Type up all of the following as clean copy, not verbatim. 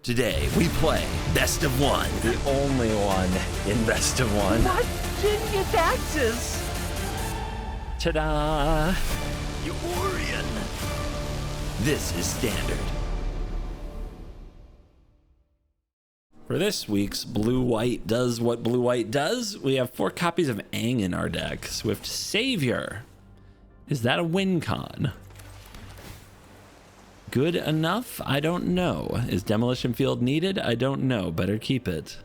Today we play Best of One. The only one in Best of One. What? Virginia taxes! Ta-da! Eurian. This is Standard. For this week's Blue-White Does What Blue-White Does, we have 4 copies of Aang in our deck. Swift Savior. Is that a win con? Good enough? I don't know. Is Demolition Field needed? I don't know. Better keep it.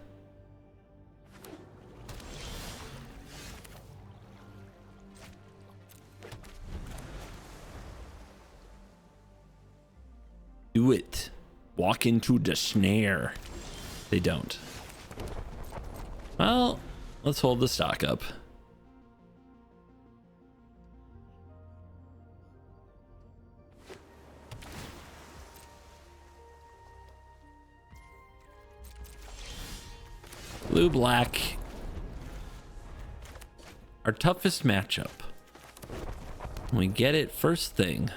Do it. Walk into the snare. They don't. Well, let's hold the stock up. Blue-black. Our toughest matchup. We get it first thing.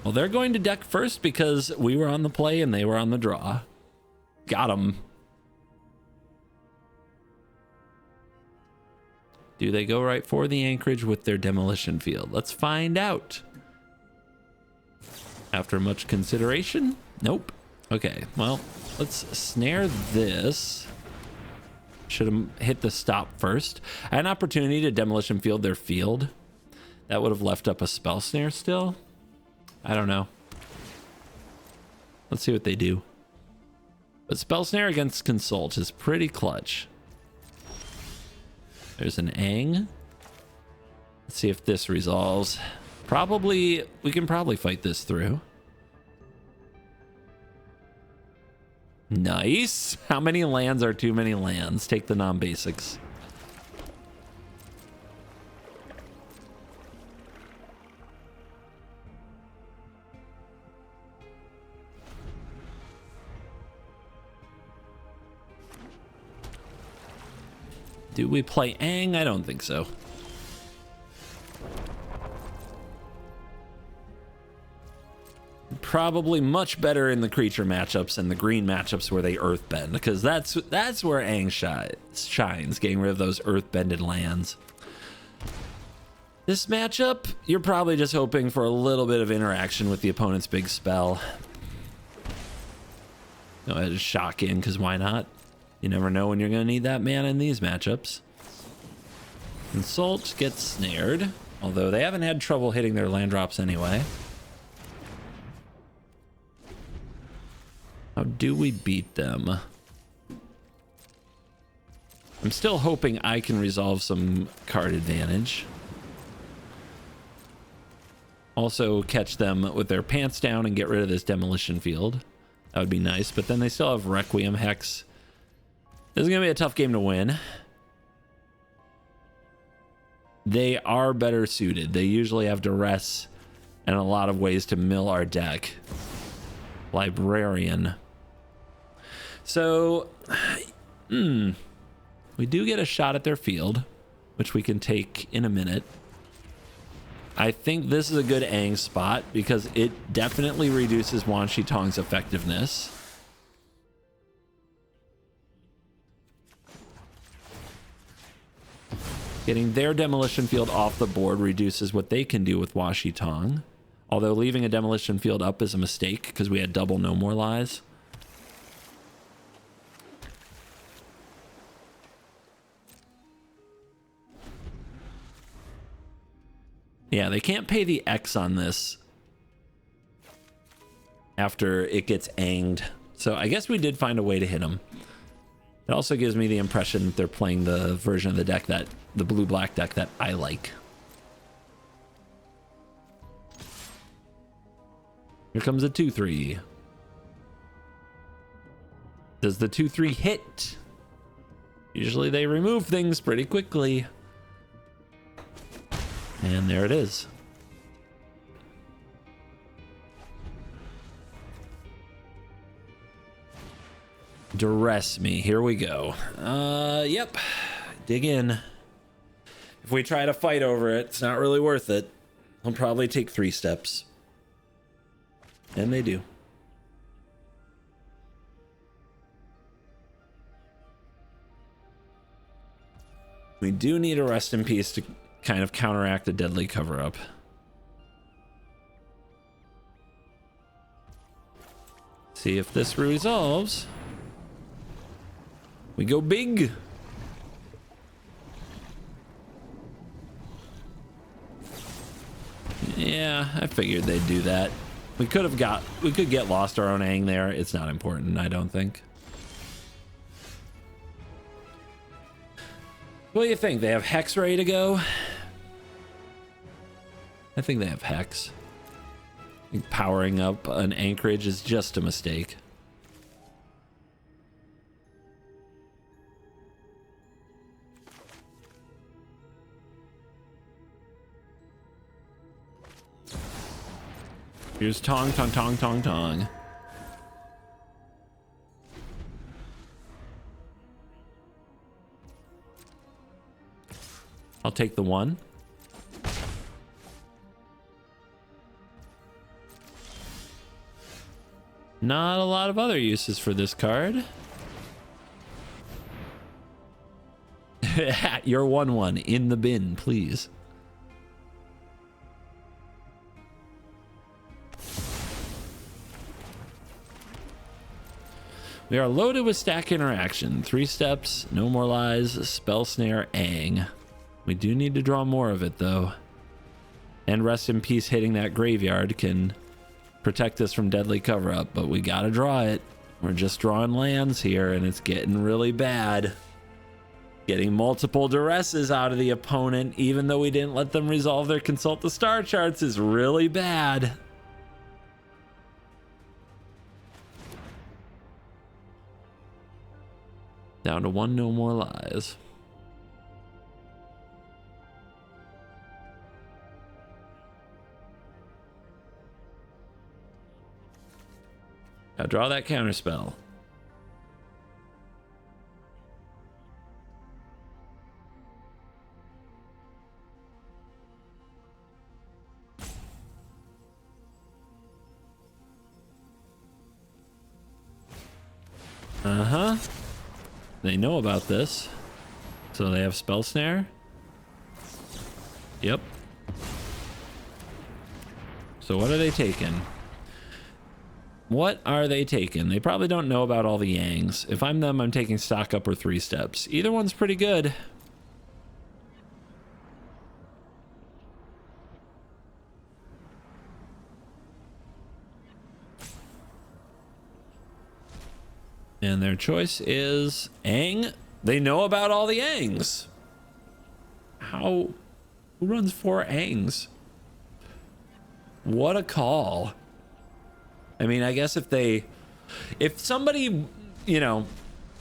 Well, they're going to deck first because we were on the play and they were on the draw. Got them. Do they go right for the anchorage with their demolition field? Let's find out. After much consideration, nope. Okay, well, let's snare this. Should have hit the stop first. I had an opportunity to demolition field their field. That would have left up a spell snare still. I don't know. Let's see what they do. But spell snare against consult is pretty clutch. There's an Aang. Let's see if this resolves. We can probably fight this through. Nice. How many lands are too many lands? Take the non-basics. Do we play Aang? I don't think so. Probably much better in the creature matchups and the green matchups where they earthbend, because that's where Aang shines, getting rid of those earthbended lands. This matchup, you're probably just hoping for a little bit of interaction with the opponent's big spell. Go ahead and shock in, because why not? You never know when you're going to need that mana in these matchups. Consult gets snared, although they haven't had trouble hitting their land drops anyway. How do we beat them? I'm still hoping I can resolve some card advantage. Also catch them with their pants down and get rid of this demolition field. That would be nice, but then they still have Requiem Hex. This is going to be a tough game to win. They are better suited. They usually have duress and a lot of ways to mill our deck. Librarian. So, we do get a shot at their field, which we can take in a minute. I think this is a good Aang spot because it definitely reduces Wan Shi Tong's effectiveness. Getting their demolition field off the board reduces what they can do with Wan Shi Tong. Although leaving a demolition field up is a mistake because we had double No More Lies. Yeah, they can't pay the X on this after it gets anged. So I guess we did find a way to hit them. It also gives me the impression that they're playing the version of the deck that the blue-black deck that I like. Here comes a 2-3. Does the 2-3 hit? Usually they remove things pretty quickly. And there it is. Duress me. Here we go. Yep. Dig in. If we try to fight over it, it's not really worth it. I'll probably take 3 steps. And they do. We do need a rest in peace to kind of counteract a deadly cover-up. See if this resolves. We go big. Yeah, I figured they'd do that. We could get lost our own Aang there. It's not important, I don't think. What do you think? They have Hex ready to go? I think they have Hex. I think powering up an anchorage is just a mistake. Here's Tong, Tong, Tong, Tong, Tong. I'll take the one. Not a lot of other uses for this card. Your 1/1 in the bin, please. We are loaded with stack interaction. 3 steps, no more lies, spell snare, Aang. We do need to draw more of it though. And rest in peace hitting that graveyard can protect us from deadly cover up, but we gotta draw it. We're just drawing lands here and it's getting really bad. Getting multiple duresses out of the opponent, even though we didn't let them resolve their consult the star charts, is really bad. Down to 1, no more lies. Now draw that counter spell. Uh-huh. They know about this. So they have spell snare. Yep. So what are they taking? What are they taking? They probably don't know about all the Yangs. If I'm them, I'm taking stock up or 3 steps. Either one's pretty good. And their choice is Aang. They know about all the Aangs. Who runs 4 Aangs? What a call. I mean, I guess if somebody, you know,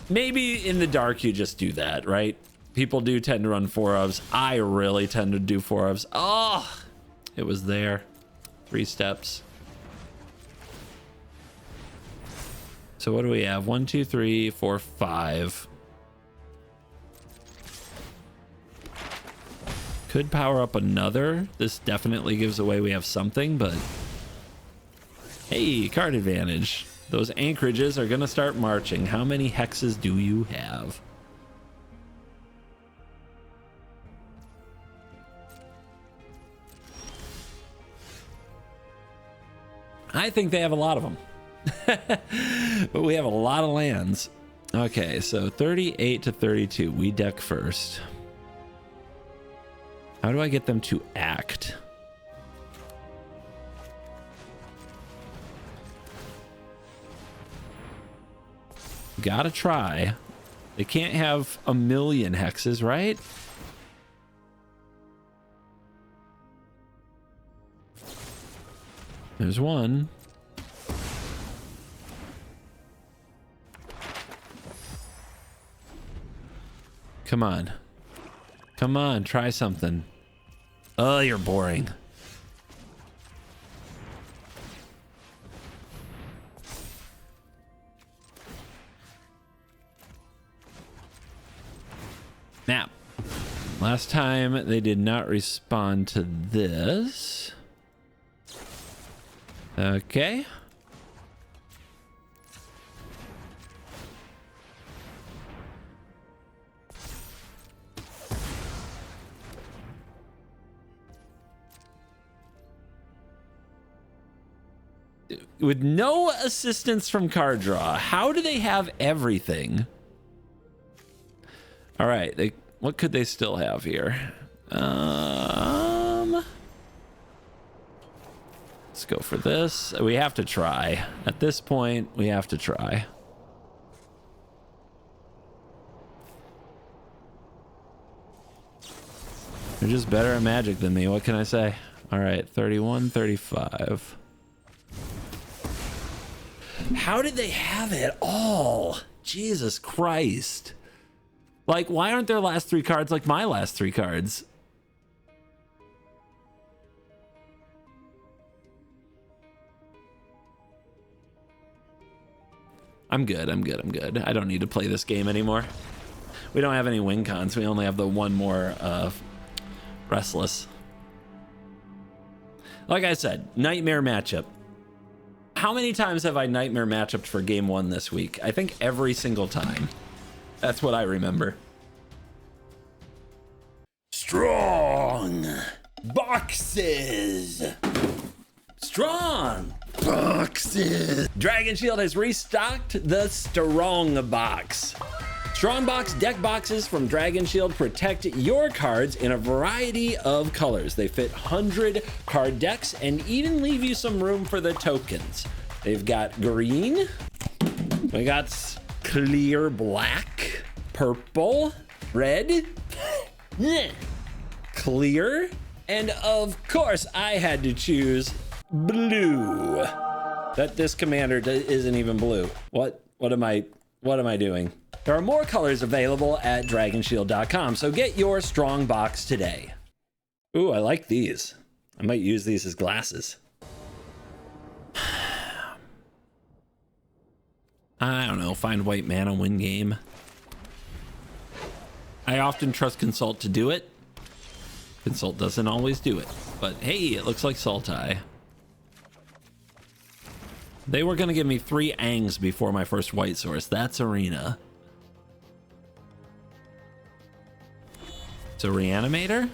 maybe in the dark you just do that, right? People do tend to run 4 ofs. I really tend to do 4 ofs. Oh, it was there. 3 steps. So what do we have? 1, 2, 3, 4, 5. Could power up another. This definitely gives away we have something, but hey, card advantage. Those anchorages are gonna start marching. How many hexes do you have? I think they have a lot of them. But we have a lot of lands. Okay, so 38 to 32. We deck first. How do I get them to act? Gotta try. They can't have a million hexes, right? There's one. Come on. Come on, try something. Oh, you're boring. Now, last time they did not respond to this. Okay, with no assistance from card draw. How do they have everything? All right, what could they still have here? Let's go for this. We have to try. At this point, we have to try. They're just better at Magic than me. What can I say? All right, 31, 35. How did they have it all? Jesus Christ. Like, why aren't their last 3 cards like my last 3 cards? I'm good. I don't need to play this game anymore. We don't have any win cons. We only have the one more Restless. Like I said, nightmare matchup. How many times have I nightmare matchupped for game 1 this week? I think every single time. That's what I remember. Strong boxes. Strong boxes. Dragon Shield has restocked the Strong Box. Strongbox deck boxes from Dragon Shield protect your cards in a variety of colors. They fit 100 card decks and even leave you some room for the tokens. They've got green, we got clear black, purple, red, clear, and of course I had to choose blue. This commander isn't even blue. What am I doing? There are more colors available at dragonshield.com, so get your strong box today. Ooh, I like these. I might use these as glasses. I don't know, find white mana, win game. I often trust Consult to do it. Consult doesn't always do it, but hey, it looks like Sultai. They were gonna give me 3 Angs before my first white source. That's Arena. It's a Reanimator?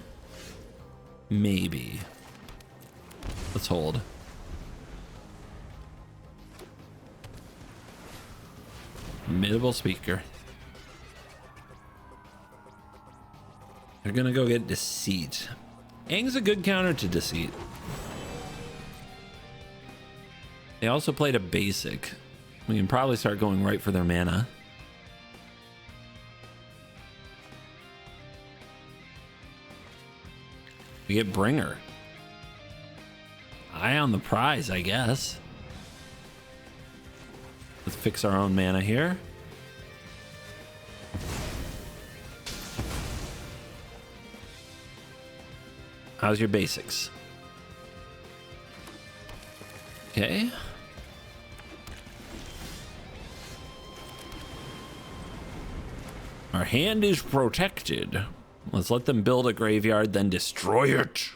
Maybe. Let's hold. Middle speaker. They're gonna go get Deceit. Aang's a good counter to Deceit. They also played a basic. We can probably start going right for their mana. We get Bringer. Eye on the prize, I guess. Let's fix our own mana here. How's your basics? Okay. Our hand is protected. Let's let them build a graveyard, then destroy it.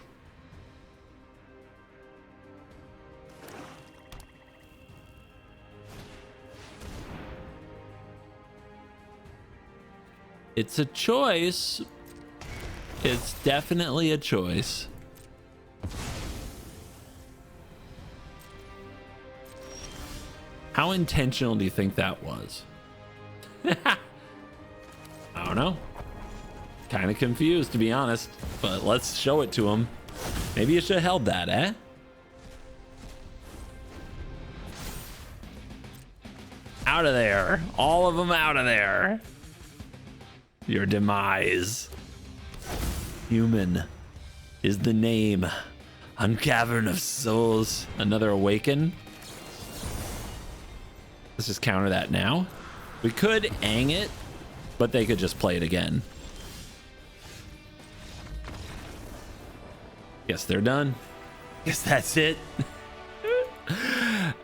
It's a choice. It's definitely a choice. How intentional do you think that was? I don't know. Kind of confused, to be honest, but let's show it to him. Maybe you should have held that, eh? Out of there. All of them out of there. Your demise. Human is the name on Cavern of Souls. Another Awaken. Let's just counter that now. We could Aang it, but they could just play it again. Guess they're done. Guess that's it.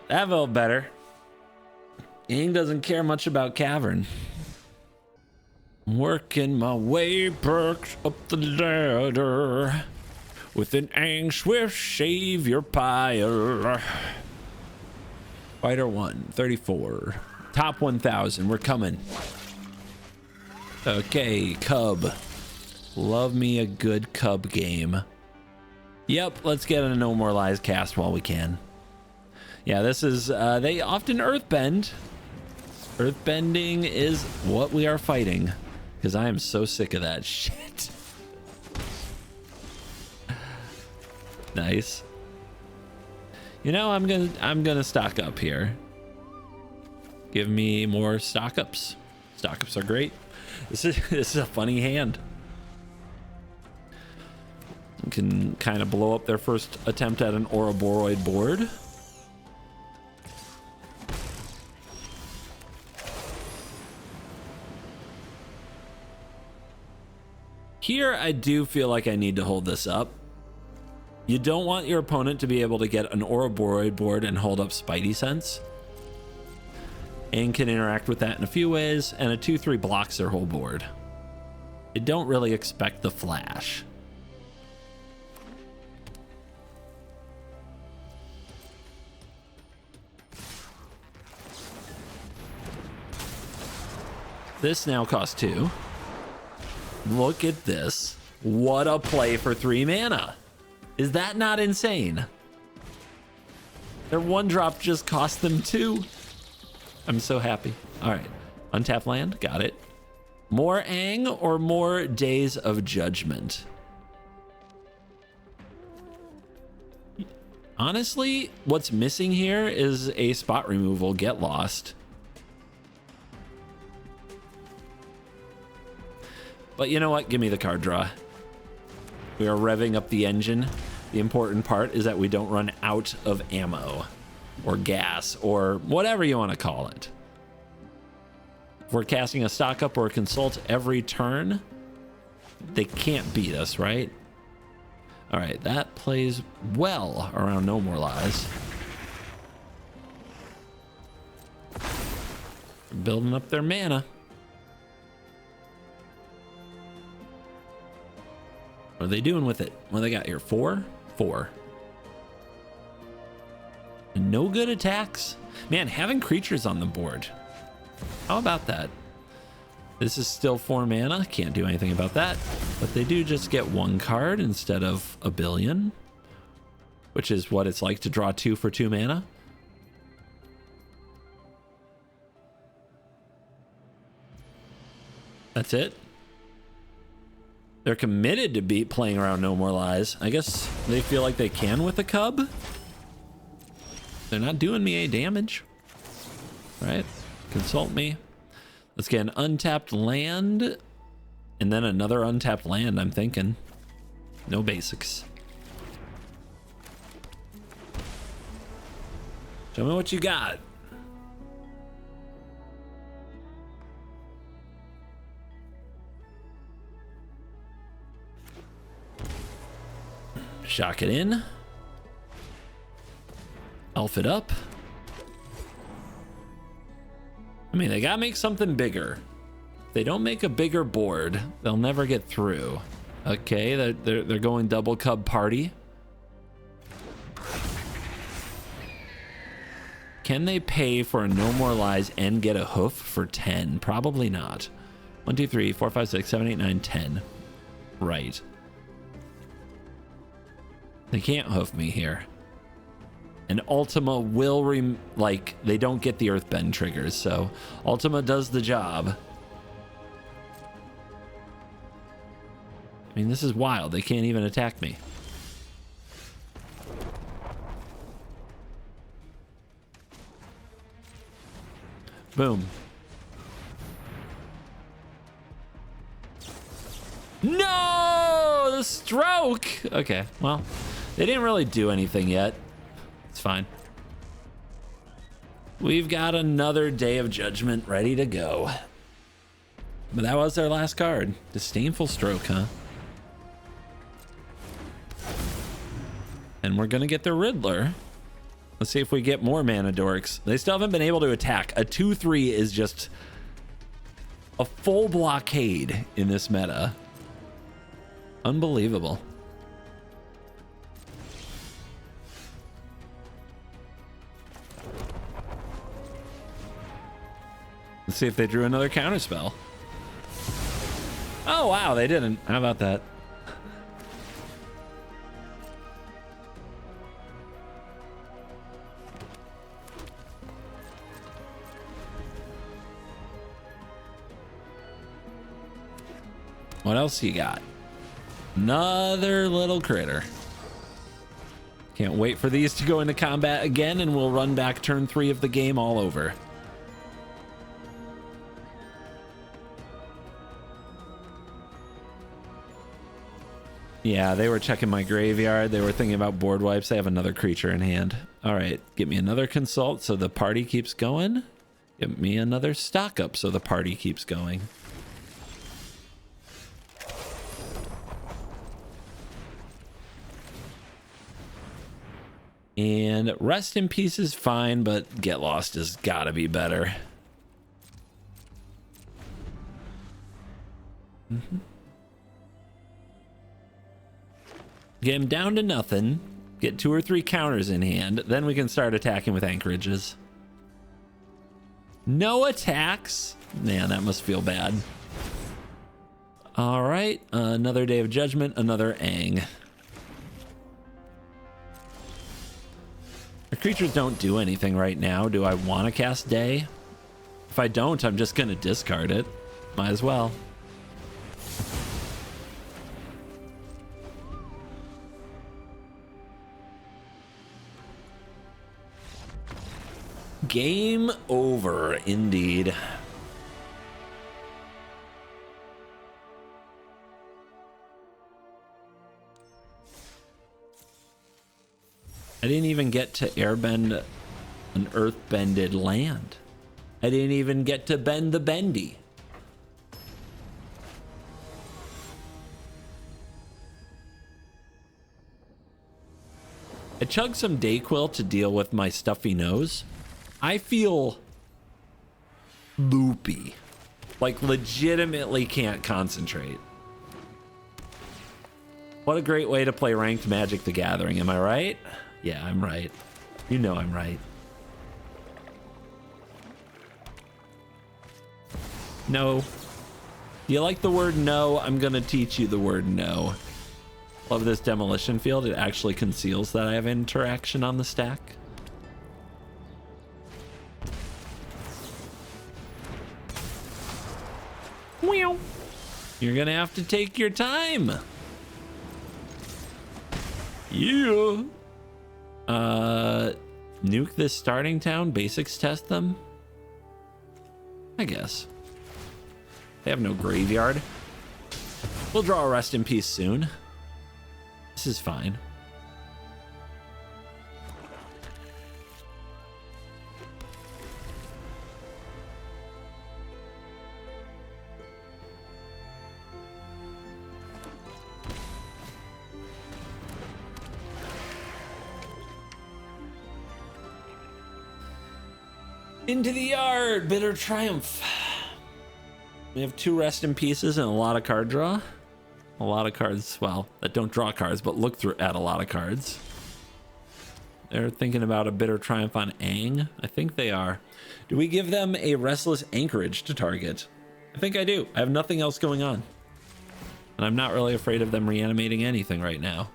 That felt better. Aang doesn't care much about Cavern. Working my way back up the ladder with an Aang swift savior pile. Fighter 1, 34. Top 1,000. We're coming. Okay, Cub. Love me a good Cub game. Yep, let's get a No More Lies cast while we can. Yeah, this is, they often earthbend. Earthbending is what we are fighting, because I am so sick of that shit. Nice. You know, I'm gonna stock up here. Give me more stock ups. Stock ups are great. This is a funny hand. You can kind of blow up their first attempt at an Ouroboros board. Here, I do feel like I need to hold this up. You don't want your opponent to be able to get an Ouroboros board and hold up Spidey Sense. And can interact with that in a few ways, and a 2/3 blocks their whole board. You don't really expect the flash. This now costs 2. Look at this. What a play for 3 mana. Is that not insane? Their 1-drop just cost them 2. I'm so happy. All right. Untap land. Got it. More Aang or more Days of Judgment? Honestly, what's missing here is a spot removal. Get lost. But you know what? Give me the card draw. We are revving up the engine. The important part is that we don't run out of ammo or gas or whatever you want to call it. If we're casting a stock up or a consult every turn, they can't beat us, right? All right, that plays well around No More Lies. They're building up their mana. What are they doing with it? What do they got here? 4? 4. No good attacks. Man, having creatures on the board. How about that? This is still 4 mana. Can't do anything about that. But they do just get 1 card instead of a billion, which is what it's like to draw 2 for 2 mana. That's it. They're committed to playing around No More Lies. I guess they feel like they can with a cub. They're not doing me any damage. Right? Consult me. Let's get an untapped land. And then another untapped land, I'm thinking. No basics. Show me what you got. Shock it in. Elf it up. I mean, they gotta make something bigger. If they don't make a bigger board, they'll never get through. Okay, they're going double cub party. Can they pay for a No More Lies and get a hoof for 10? Probably not. 1, 2, 3, 4, 5, 6, 7, 8, 9, 10. Right. They can't hoof me here. And Ultima will, they don't get the Earthbend triggers, so Ultima does the job. I mean, this is wild. They can't even attack me. Boom. No! The stroke! Okay, well, they didn't really do anything yet. It's fine. We've got another Day of Judgment ready to go. But that was their last card. Disdainful Stroke, huh? And we're gonna get the Riddler. Let's see if we get more mana dorks. They still haven't been able to attack. A 2/3 is just a full blockade in this meta. Unbelievable. Let's see if they drew another counterspell. Oh, wow, they didn't. How about that? What else you got? Another little critter. Can't wait for these to go into combat again, and we'll run back turn 3 of the game all over. Yeah, they were checking my graveyard. They were thinking about board wipes. They have another creature in hand. All right, get me another consult so the party keeps going. Get me another stock up so the party keeps going. And rest in peace is fine, but get lost has gotta be better. Get him down to nothing. Get 2 or 3 counters in hand. Then we can start attacking with anchorages. No attacks? Man, that must feel bad. All right, another Day of Judgment, another Ang. The creatures don't do anything right now. Do I want to cast Day? If I don't, I'm just going to discard it. Might as well. Game over, indeed. I didn't even get to airbend an earthbended land. I didn't even get to bend the bendy. I chugged some Dayquil to deal with my stuffy nose. I feel loopy. Like legitimately can't concentrate. What a great way to play ranked Magic the Gathering, am I right? Yeah, I'm right. You know I'm right. No. You like the word no? I'm gonna teach you the word no. Love this demolition field. It actually conceals that I have interaction on the stack. You're gonna have to take your time. Yeah. Nuke this starting town, basics test them? I guess. They have no graveyard. We'll draw a rest in peace soon. This is fine. Into the yard, Bitter Triumph. We have 2 rest in pieces and a lot of card draw. A lot of cards, well, that don't draw cards, but look through at a lot of cards. They're thinking about a Bitter Triumph on Ang. I think they are. Do we give them a Restless Anchorage to target? I think I do. I have nothing else going on. And I'm not really afraid of them reanimating anything right now.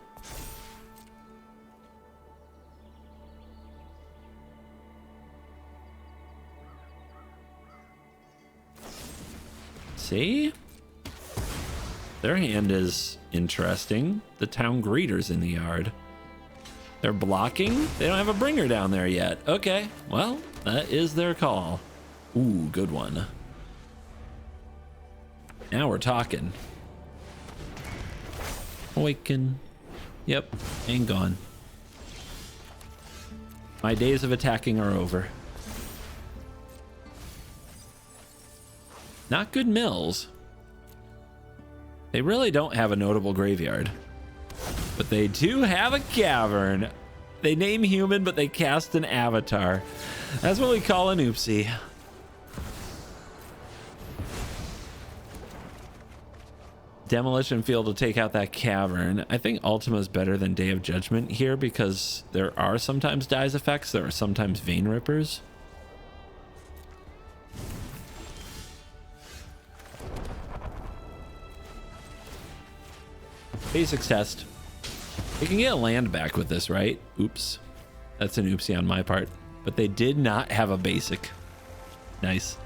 See? Their hand is interesting. The town greeter's in the yard. They're blocking? They don't have a bringer down there yet. Okay, well, that is their call. Ooh, good one. Now we're talking. Awaken. Yep, ain't gone. My days of attacking are over. Not good mills. They really don't have a notable graveyard. But they do have a cavern. They name human, but they cast an avatar. That's what we call an oopsie. Demolition field will take out that cavern. I think Ultima is better than Day of Judgment here because there are sometimes Dies effects. There are sometimes Vein Rippers. Basics test. They can get a land back with this, right? Oops. That's an oopsie on my part. But they did not have a basic. Nice.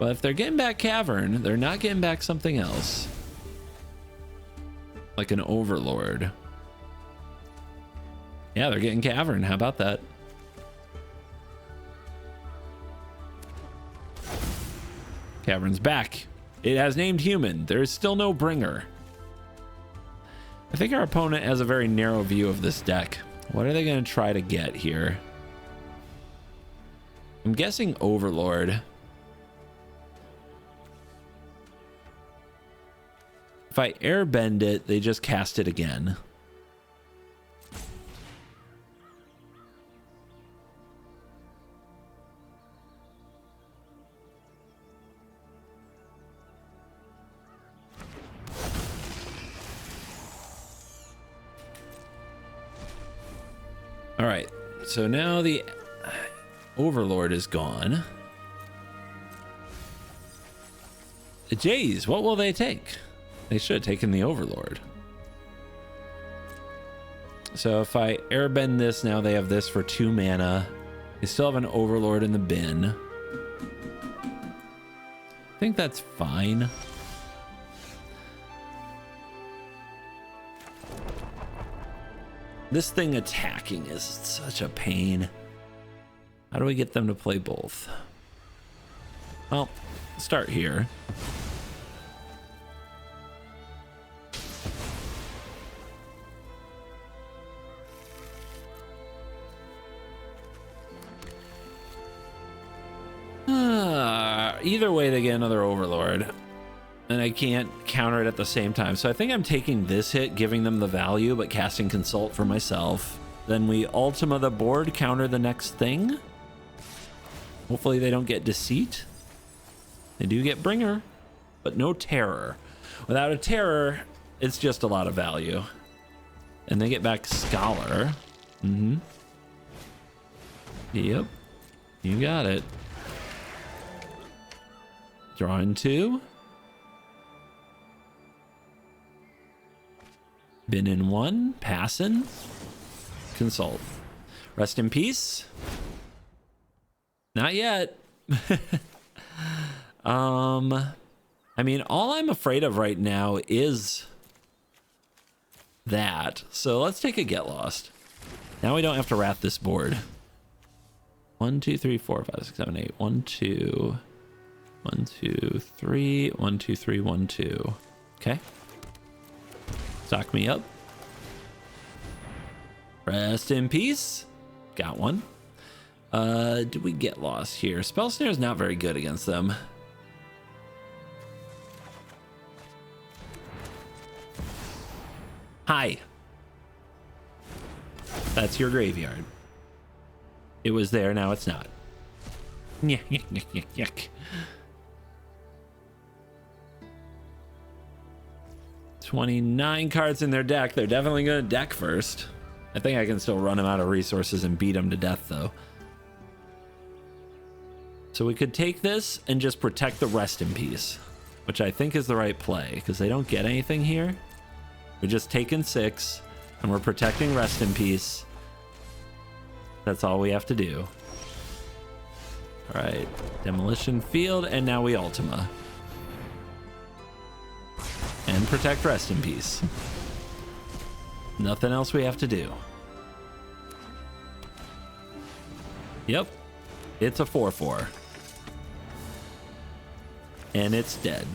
But if they're getting back Cavern, they're not getting back something else. Like an Overlord. Yeah, they're getting Cavern. How about that? Cavern's back. It has named human. There is still no bringer. I think our opponent has a very narrow view of this deck. What are they going to try to get here? I'm guessing Overlord. If I airbend it, they just cast it again. All right, so now the Overlord is gone. Jeez, what will they take? They should have taken the Overlord. So if I airbend this, now they have this for 2 mana. They still have an Overlord in the bin. I think that's fine. This thing attacking is such a pain. How do we get them to play both? Well, start here. Either way, they get another Overlord. And I can't counter it at the same time. So I think I'm taking this hit, giving them the value, but casting Consult for myself. Then we Ultima the board, counter the next thing. Hopefully they don't get Deceit. They do get Bringer, but no Terror. Without a Terror, it's just a lot of value. And they get back Scholar. Yep. You got it. Drawing 2. Bin in 1. Passing. Consult. Rest in peace. Not yet. I mean, all I'm afraid of right now is that. So let's take a Get Lost. Now we don't have to wrath this board. 1, 2, 3, 4, 5, 6, 7, 8. 1, 2. 1, 2, 3. 1, 2, 3, 1, 2. Okay. Stock me up. Rest in peace. Got one. Did we get lost here? Spell Snare is not very good against them. Hi. That's your graveyard. It was there, now it's not. Yuck, yuck, yuck, yuck, yuck. 29 cards in their deck. They're definitely going to deck first. I think I can still run them out of resources and beat them to death, though. So we could take this and just protect the Rest in Peace, which I think is the right play, because they don't get anything here. We're just taking 6, and we're protecting Rest in Peace. That's all we have to do. All right, Demolition Field, and now we Ultima. And protect Rest in Peace. Nothing else we have to do. Yep. It's a 4/4. And it's dead.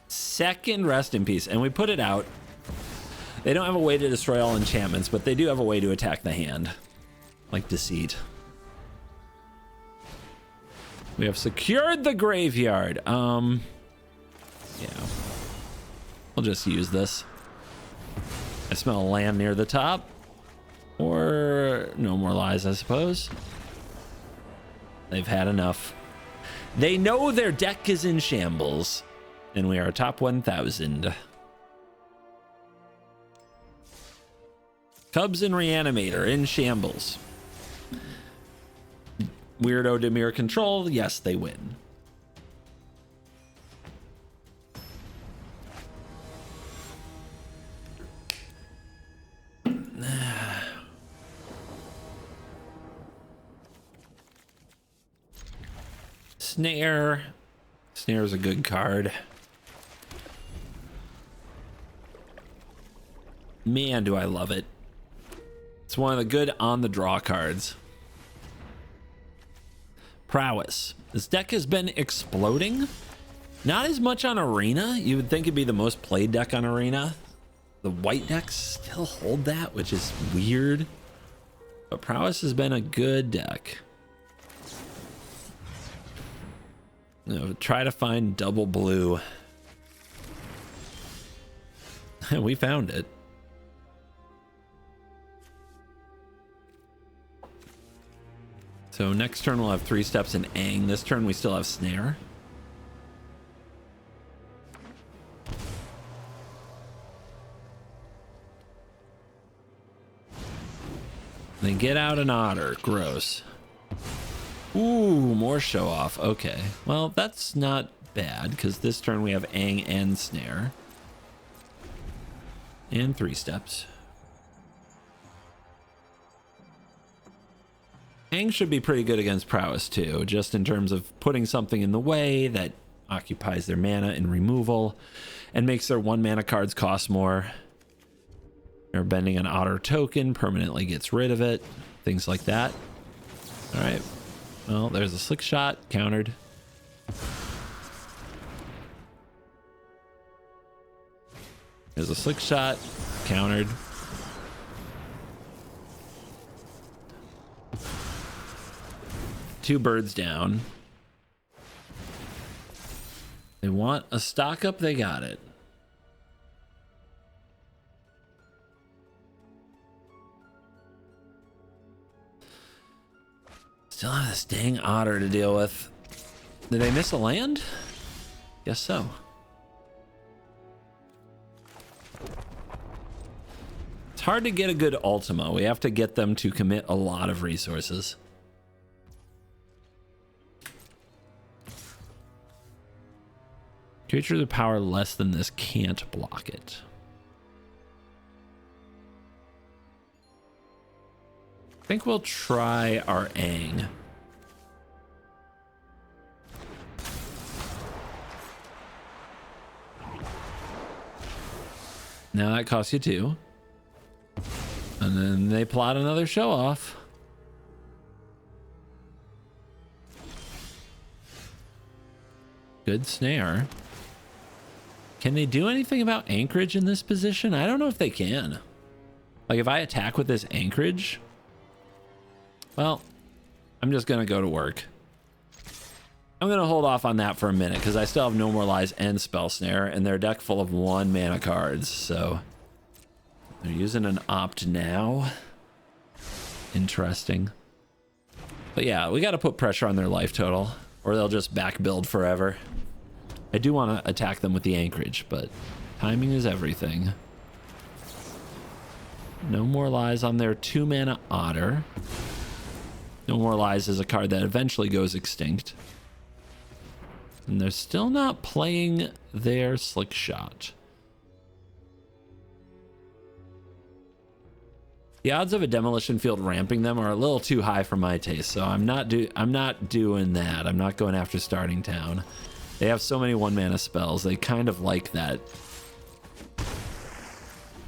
Second Rest in Peace. And we put it out. They don't have a way to destroy all enchantments, but they do have a way to attack the hand. Like Deceit. We have secured the graveyard. Yeah. We'll just use this. I smell a land near the top. Or no more lies, I suppose. They've had enough. They know their deck is in shambles. And we are top 1,000. Cubs and Reanimator in shambles. Weirdo Dimir control. Yes, they win. Snare. Snare's a good card. Man, do I love it. It's one of the good on the draw cards. Prowess. This deck has been exploding. Not as much on Arena. You would think it'd be the most played deck on Arena. The white decks still hold that, which is weird. But Prowess has been a good deck. Try to find double blue. And we found it. So next turn we'll have 3 steps in Aang. This turn we still have Snare. Then get out an Otter. Gross. Ooh, more show off. Okay. Well, that's not bad because this turn we have Aang and Snare. And 3 steps. Aang should be pretty good against Prowess too, just in terms of putting something in the way that occupies their mana in removal and makes their 1 mana cards cost more. Or bending an Otter token permanently gets rid of it. Things like that. All right. Well, there's a slick shot countered. There's a slick shot countered. Two birds down. They want a stock up, they got it. Still have this dang Otter to deal with. Did they miss a land? Guess so. It's hard to get a good Ultima. We have to get them to commit a lot of resources. Creatures with power less than this can't block it. I think we'll try our Aang. Now that costs you 2. And then they plot another show off. Good snare. Can they do anything about anchorage in this position? I don't know if they can. Like if I attack with this anchorage, well, I'm just going to go to work. I'm going to hold off on that for a minute because I still have No More Lies and Spell Snare and their deck full of 1 mana cards. So they're using an opt now. Interesting. But yeah, we got to put pressure on their life total or they'll just back build forever. I do want to attack them with the anchorage, but timing is everything. No More Lies on their 2 mana Otter. No More Lies is a card that eventually goes extinct. And they're still not playing their Slick Shot. The odds of a Demolition Field ramping them are a little too high for my taste, so I'm not doing that. I'm not going after Starting Town. They have so many 1 mana spells. They kind of like that.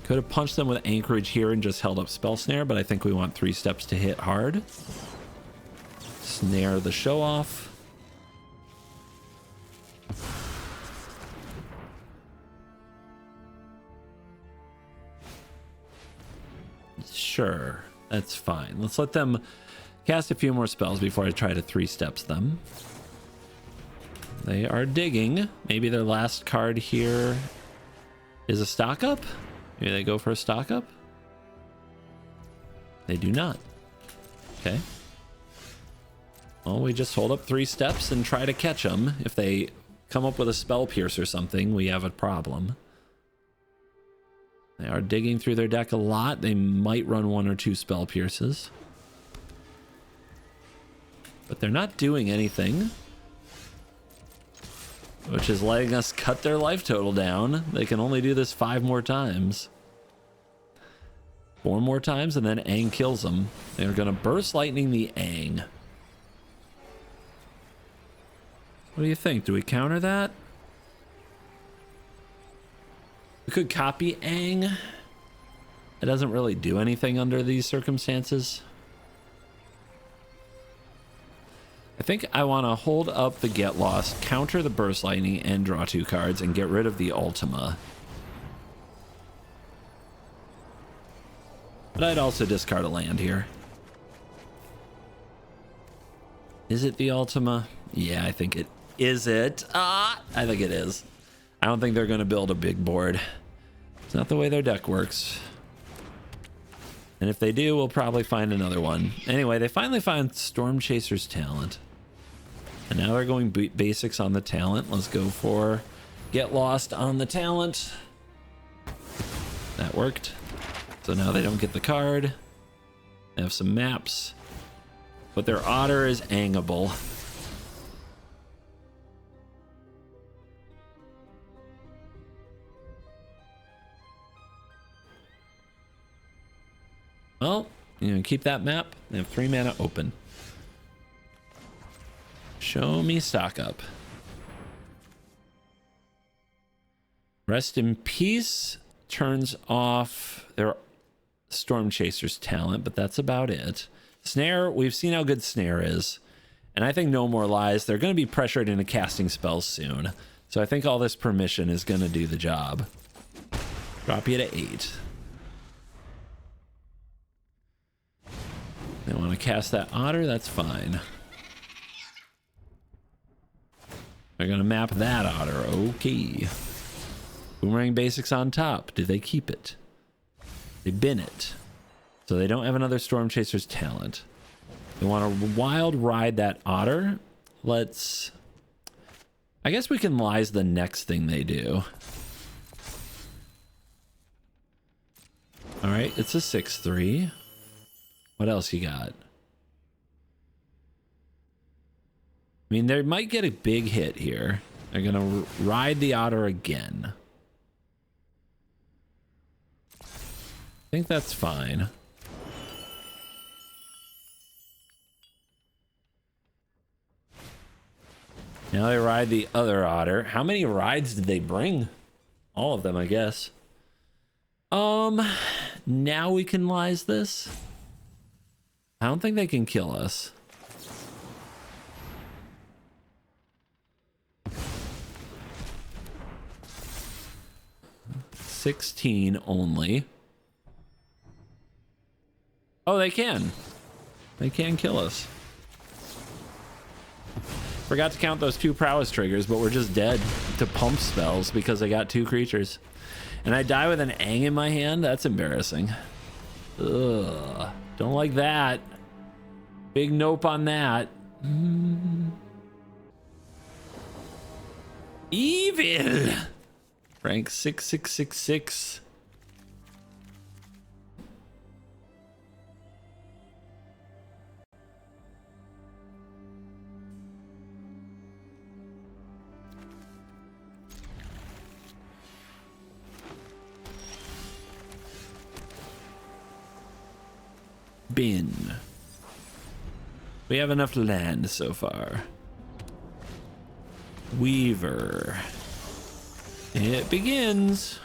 Could have punched them with Anchorage here and just held up Spell Snare, but I think we want 3 steps to hit hard. Snare the show off. Sure, that's fine. Let's let them cast a few more spells before I try to 3 steps them. They are digging. Maybe their last card here is a stock up. Maybe they go for a stock up. They do not. Okay. Well, we just hold up 3 steps and try to catch them. If they come up with a Spell Pierce or something, we have a problem. They are digging through their deck a lot. They might run 1 or 2 Spell Pierces. But they're not doing anything. Which is letting us cut their life total down. They can only do this 5 more times. 4 more times and then Aang kills them. They're going to Burst Lightning the Aang. What do you think? Do we counter that? We could copy Aang. It doesn't really do anything under these circumstances. I think I want to hold up the Get Lost, counter the Burst Lightning, and draw 2 cards and get rid of the Ultima. But I'd also discard a land here. Is it the Ultima? Yeah, I think it is it. I think it is. I don't think they're going to build a big board. It's not the way their deck works. And if they do, we'll probably find another one. Anyway, they finally found Storm Chaser's talent. And now they're going basics on the talent. Let's go for Get Lost on the talent. That worked. So now they don't get the card. They have some maps. But their Otter is Aangable. Well, you know, keep that map. They have 3 mana open. Show me stock up. Rest in Peace turns off their Storm Chaser's talent, but that's about it. Snare, we've seen how good Snare is. And I think No More Lies, they're going to be pressured into casting spells soon. So I think all this permission is going to do the job. Drop you to 8. They want to cast that Otter, that's fine. They're going to map that Otter, okay. Boomerang basics on top. Do they keep it? They bin it. So they don't have another Storm Chaser's talent. They want to wild ride that Otter. Let's... I guess we can lies the next thing they do. All right, it's a 6/3. What else you got? I mean, they might get a big hit here. They're going to ride the Otter again. I think that's fine. Now they ride the other Otter. How many rides did they bring? All of them, I guess. Now we can lies this. I don't think they can kill us. $16 only. Oh, they can. They can kill us. Forgot to count those 2 prowess triggers, but we're just dead to pump spells because I got 2 creatures. And I die with an Aang in my hand? That's embarrassing. Ugh. Don't like that. Big nope on that. Evil! Rank 6666. Bin. We have enough land so far. Weaver. It begins.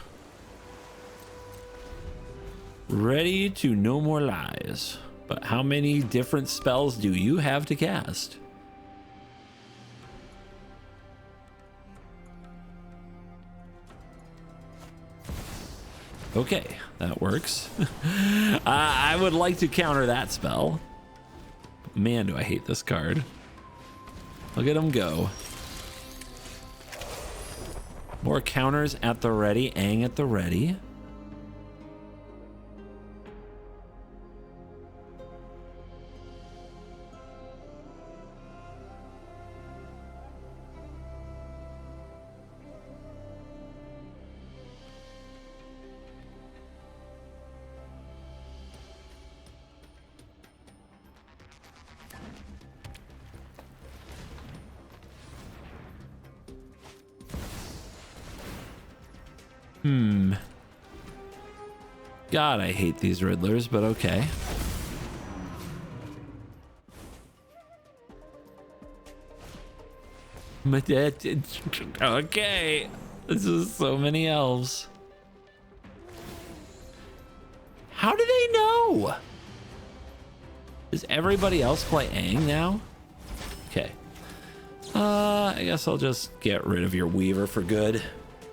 Ready to No More Lies. But how many different spells do you have to cast? Okay, that works. I would like to counter that spell. Man, do I hate this card. Look at him go. More counters at the ready. Aang at the ready. God, I hate these Riddlers, but okay. Okay. This is so many elves. How do they know? Does everybody else play Aang now? Okay. I guess I'll just get rid of your Weaver for good.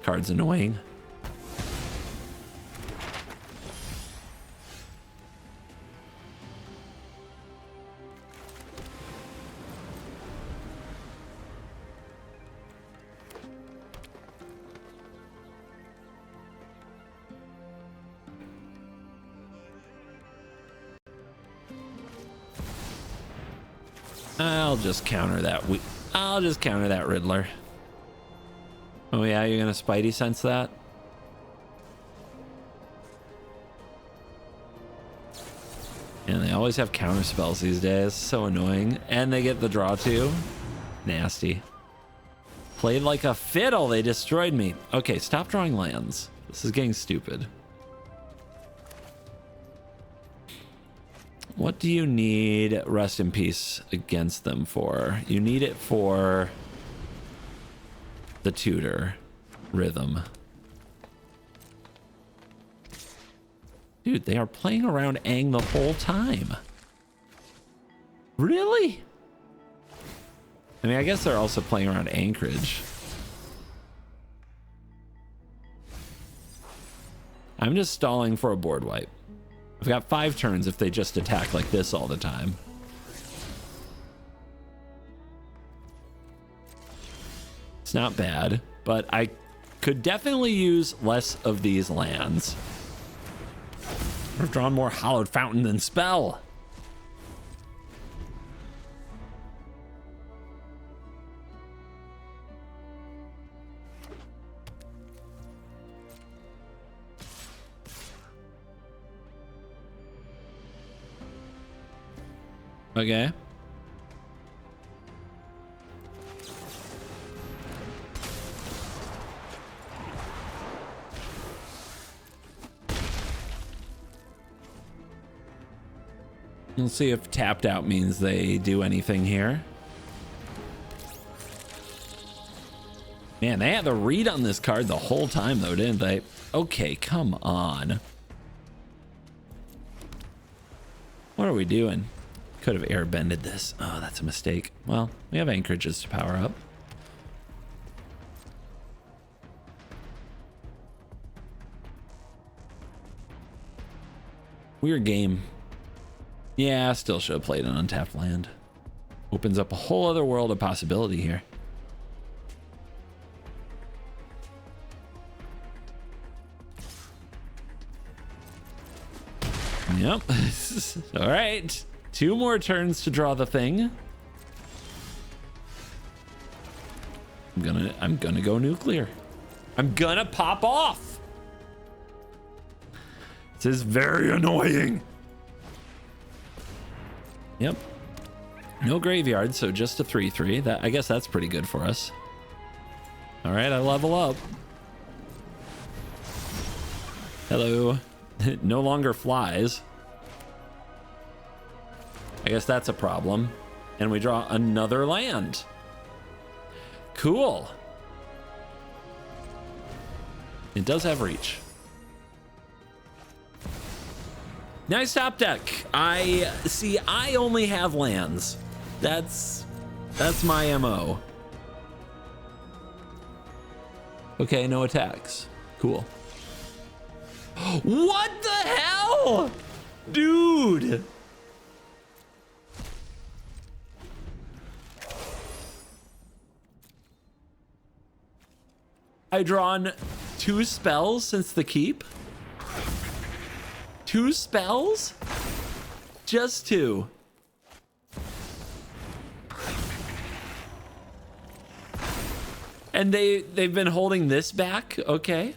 Card's annoying. I'll just counter that. I'll just counter that Riddler. Oh yeah, you're gonna Spidey sense that? And they always have counter spells these days. So annoying. And they get the draw too. Nasty. Played like a fiddle. They destroyed me. Okay, stop drawing lands. This is getting stupid. What do you need Rest in Peace against them for? You need it for the tutor rhythm. Dude, they are playing around Aang the whole time. Really? I mean, I guess they're also playing around Anchorage. I'm just stalling for a board wipe. I've got 5 turns if they just attack like this all the time. It's not bad, but I could definitely use less of these lands. I've drawn more Hallowed Fountain than Spell. Okay. Let's see if tapped out means they do anything here. Man, they had the read on this card the whole time though, didn't they? Okay, come on. What are we doing? Could have airbended this. Oh, that's a mistake. Well, we have anchorages to power up. Weird game. Yeah, still should have played an untapped land. Opens up a whole other world of possibility here. Yep. All right. 2 more turns to draw the thing. I'm gonna go nuclear. I'm gonna pop off. This is very annoying. Yep. No graveyard, so just a 3/3. I guess that's pretty good for us. All right, I level up. Hello. No longer flies. I guess that's a problem. And we draw another land. Cool. It does have reach. Nice top deck. I only have lands. That's my MO. Okay, no attacks. Cool. What the hell? Dude. I've drawn 2 spells since the keep. 2 spells? Just 2. And they've been holding this back? Okay.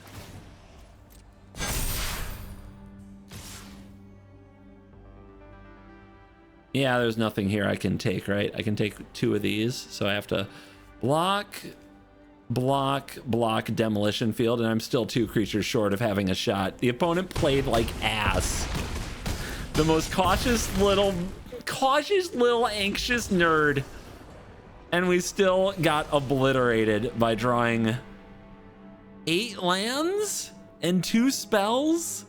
Yeah, there's nothing here I can take, right? I can take 2 of these, so I have to block, demolition field, and I'm still 2 creatures short of having a shot. The opponent played like ass. The most cautious little anxious nerd And we still got obliterated by drawing 8 lands and 2 spells.